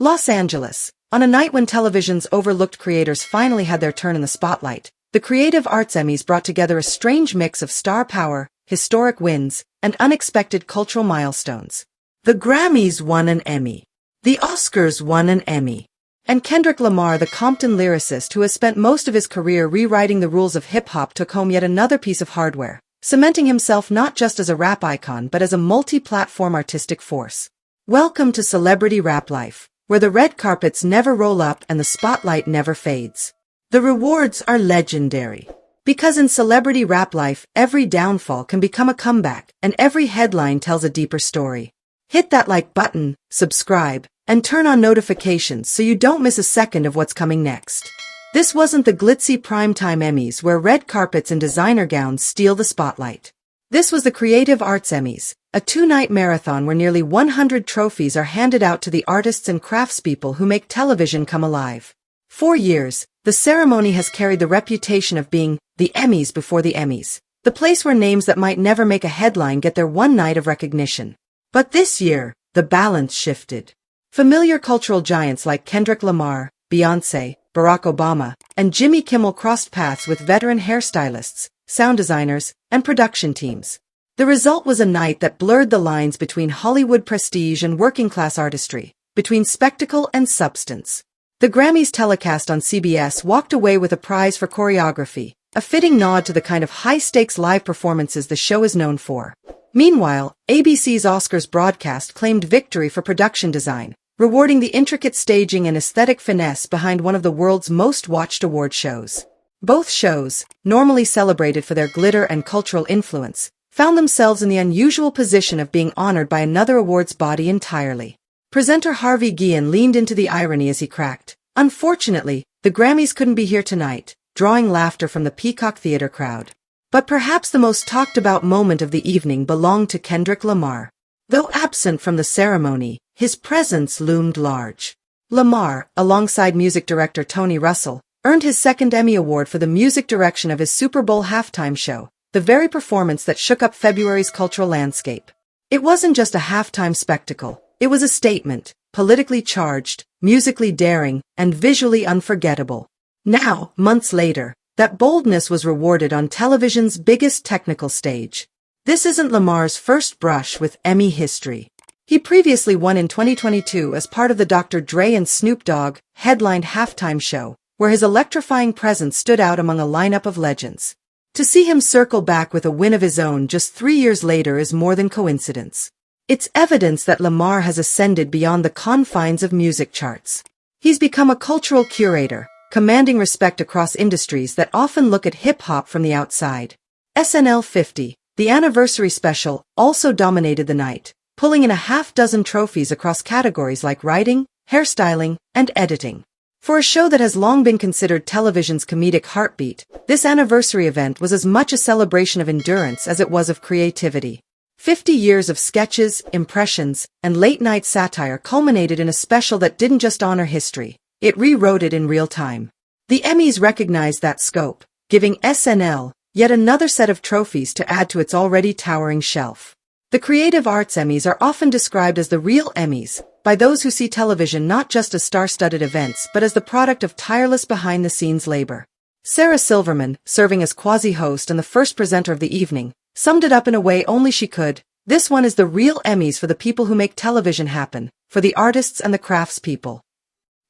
Los Angeles. On a night when television's overlooked creators finally had their turn in the spotlight, the Creative Arts Emmys brought together a strange mix of star power, historic wins, and unexpected cultural milestones. The Grammys won an Emmy. The Oscars won an Emmy. And Kendrick Lamar, the Compton lyricist who has spent most of his career rewriting the rules of hip-hop, took home yet another piece of hardware, cementing himself not just as a rap icon but as a multi-platform artistic force. Welcome to Celebrity Rap Life, where the red carpets never roll up and the spotlight never fades. The rewards are legendary. Because in celebrity rap life, every downfall can become a comeback, and every headline tells a deeper story. Hit that like button, subscribe, and turn on notifications so you don't miss a second of what's coming next. This wasn't the glitzy primetime Emmys where red carpets and designer gowns steal the spotlight. This was the Creative Arts Emmys, a two-night marathon where nearly 100 trophies are handed out to the artists and craftspeople who make television come alive. For years, the ceremony has carried the reputation of being the Emmys before the Emmys, the place where names that might never make a headline get their one night of recognition. But this year, the balance shifted. Familiar cultural giants like Kendrick Lamar, Beyoncé, Barack Obama, and Jimmy Kimmel crossed paths with veteran hairstylists, sound designers, and production teams. The result was a night that blurred the lines between Hollywood prestige and working-class artistry, between spectacle and substance. The Grammys telecast on CBS walked away with a prize for choreography, a fitting nod to the kind of high-stakes live performances the show is known for. Meanwhile, ABC's Oscars broadcast claimed victory for production design, rewarding the intricate staging and aesthetic finesse behind one of the world's most watched award shows. Both shows, normally celebrated for their glitter and cultural influence, found themselves in the unusual position of being honored by another awards body entirely. Presenter Harvey Guillen leaned into the irony as he cracked, "Unfortunately, the Grammys couldn't be here tonight," drawing laughter from the Peacock Theater crowd. But perhaps the most talked-about moment of the evening belonged to Kendrick Lamar. Though absent from the ceremony, his presence loomed large. Lamar, alongside music director Tony Russell, earned his second Emmy Award for the music direction of his Super Bowl halftime show, the very performance that shook up February's cultural landscape. It wasn't just a halftime spectacle, it was a statement, politically charged, musically daring, and visually unforgettable. Now, months later, that boldness was rewarded on television's biggest technical stage. This isn't Lamar's first brush with Emmy history. He previously won in 2022 as part of the Dr. Dre and Snoop Dogg headlined halftime show, where his electrifying presence stood out among a lineup of legends. To see him circle back with a win of his own just 3 years later is more than coincidence. It's evidence that Lamar has ascended beyond the confines of music charts. He's become a cultural curator, commanding respect across industries that often look at hip-hop from the outside. SNL 50, the anniversary special, also dominated the night, pulling in a half-dozen trophies across categories like writing, hairstyling, and editing. For a show that has long been considered television's comedic heartbeat, this anniversary event was as much a celebration of endurance as it was of creativity. 50 years of sketches, impressions, and late-night satire culminated in a special that didn't just honor history, it rewrote it in real time. The Emmys recognized that scope, giving SNL yet another set of trophies to add to its already towering shelf. The Creative Arts Emmys are often described as the real Emmys, by those who see television not just as star-studded events but as the product of tireless behind-the-scenes labor. Sarah Silverman, serving as quasi-host and the first presenter of the evening, summed it up in a way only she could. This one is the real Emmys for the people who make television happen, for the artists and the craftspeople.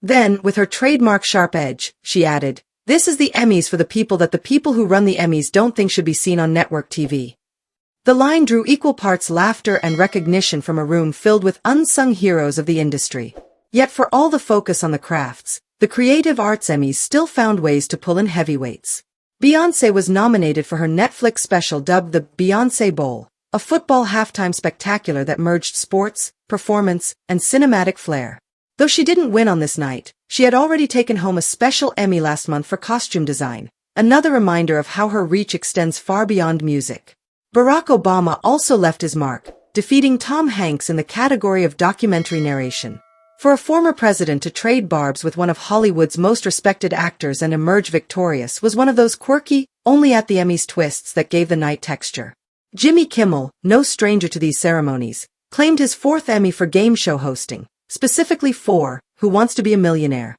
Then, with her trademark sharp edge, she added, "This is the Emmys for the people that the people who run the Emmys don't think should be seen on network TV." The line drew equal parts laughter and recognition from a room filled with unsung heroes of the industry. Yet for all the focus on the crafts, the Creative Arts Emmys still found ways to pull in heavyweights. Beyoncé was nominated for her Netflix special dubbed the Beyoncé Bowl, a football halftime spectacular that merged sports, performance, and cinematic flair. Though she didn't win on this night, she had already taken home a special Emmy last month for costume design, another reminder of how her reach extends far beyond music. Barack Obama also left his mark, defeating Tom Hanks in the category of documentary narration. For a former president to trade barbs with one of Hollywood's most respected actors and emerge victorious was one of those quirky, only at the Emmys twists that gave the night texture. Jimmy Kimmel, no stranger to these ceremonies, claimed his fourth Emmy for game show hosting, specifically for Who Wants to Be a Millionaire?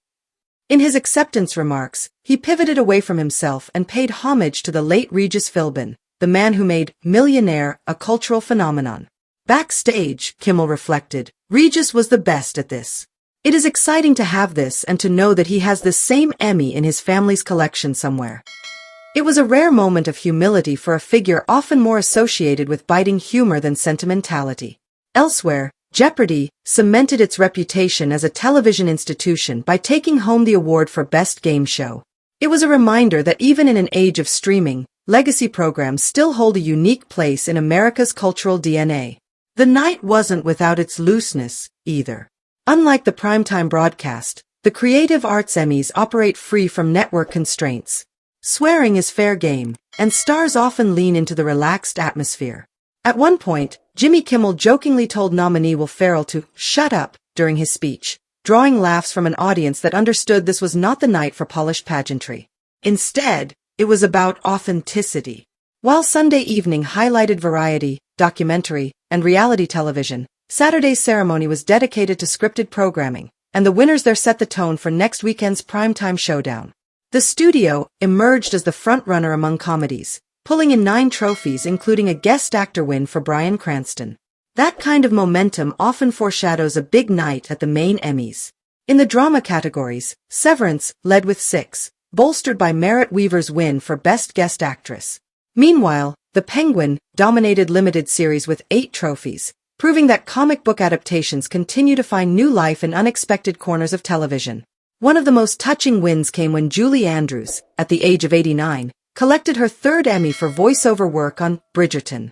In his acceptance remarks, he pivoted away from himself and paid homage to the late Regis Philbin, the man who made Millionaire a cultural phenomenon. Backstage, Kimmel reflected, Regis was the best at this. It is exciting to have this and to know that he has this same Emmy in his family's collection somewhere. It was a rare moment of humility for a figure often more associated with biting humor than sentimentality. Elsewhere, Jeopardy! Cemented its reputation as a television institution by taking home the award for Best Game Show. It was a reminder that even in an age of streaming, legacy programs still hold a unique place in America's cultural DNA. The night wasn't without its looseness, either. Unlike the primetime broadcast, the Creative Arts Emmys operate free from network constraints. Swearing is fair game, and stars often lean into the relaxed atmosphere. At one point, Jimmy Kimmel jokingly told nominee Will Ferrell to shut up during his speech, drawing laughs from an audience that understood this was not the night for polished pageantry. Instead, it was about authenticity. While Sunday evening highlighted variety, documentary, and reality television, Saturday's ceremony was dedicated to scripted programming, and the winners there set the tone for next weekend's primetime showdown. The studio emerged as the frontrunner among comedies, pulling in 9 trophies including a guest actor win for Bryan Cranston. That kind of momentum often foreshadows a big night at the main Emmys. In the drama categories, Severance led with 6, bolstered by Merritt Weaver's win for Best Guest Actress. Meanwhile, The Penguin dominated limited series with 8 trophies, proving that comic book adaptations continue to find new life in unexpected corners of television. One of the most touching wins came when Julie Andrews, at the age of 89, collected her 3rd Emmy for voiceover work on Bridgerton.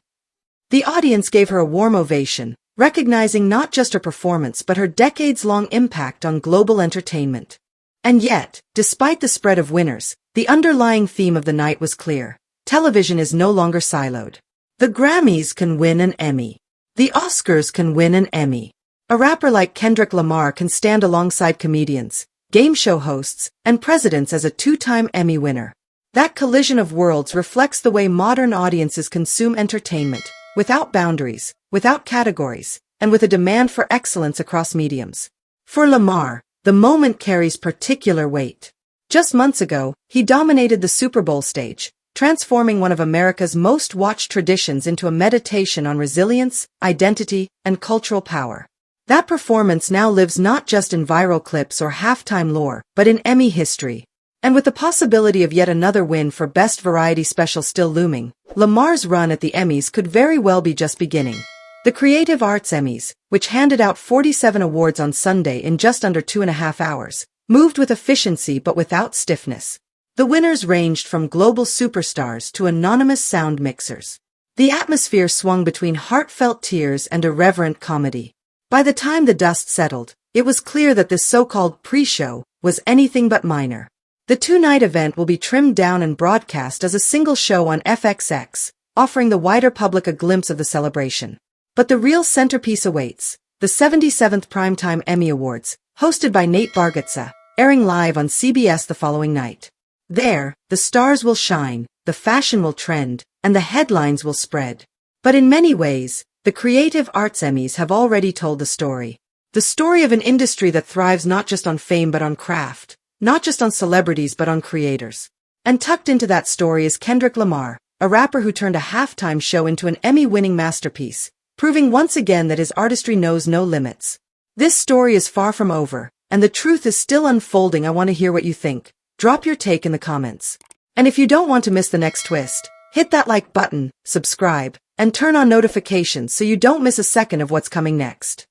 The audience gave her a warm ovation, recognizing not just her performance but her decades-long impact on global entertainment. And yet, despite the spread of winners, the underlying theme of the night was clear. Television is no longer siloed. The Grammys can win an Emmy. The Oscars can win an Emmy. A rapper like Kendrick Lamar can stand alongside comedians, game show hosts, and presidents as a 2-time Emmy winner. That collision of worlds reflects the way modern audiences consume entertainment, without boundaries, without categories, and with a demand for excellence across mediums. For Lamar, the moment carries particular weight. Just months ago, he dominated the Super Bowl stage, transforming one of America's most watched traditions into a meditation on resilience, identity, and cultural power. That performance now lives not just in viral clips or halftime lore, but in Emmy history. And with the possibility of yet another win for Best Variety Special still looming, Lamar's run at the Emmys could very well be just beginning. The Creative Arts Emmys, which handed out 47 awards on Sunday in just under 2.5 hours, moved with efficiency but without stiffness. The winners ranged from global superstars to anonymous sound mixers. The atmosphere swung between heartfelt tears and irreverent comedy. By the time the dust settled, it was clear that this so-called pre-show was anything but minor. The 2-night event will be trimmed down and broadcast as a single show on FXX, offering the wider public a glimpse of the celebration. But the real centerpiece awaits, the 77th Primetime Emmy Awards, hosted by Nate Bargatze, airing live on CBS the following night. There, the stars will shine, the fashion will trend, and the headlines will spread. But in many ways, the Creative Arts Emmys have already told the story. The story of an industry that thrives not just on fame but on craft, not just on celebrities but on creators. And tucked into that story is Kendrick Lamar, a rapper who turned a halftime show into an Emmy-winning masterpiece, proving once again that his artistry knows no limits. This story is far from over, and the truth is still unfolding. I want to hear what you think. Drop your take in the comments. And if you don't want to miss the next twist, hit that like button, subscribe, and turn on notifications so you don't miss a second of what's coming next.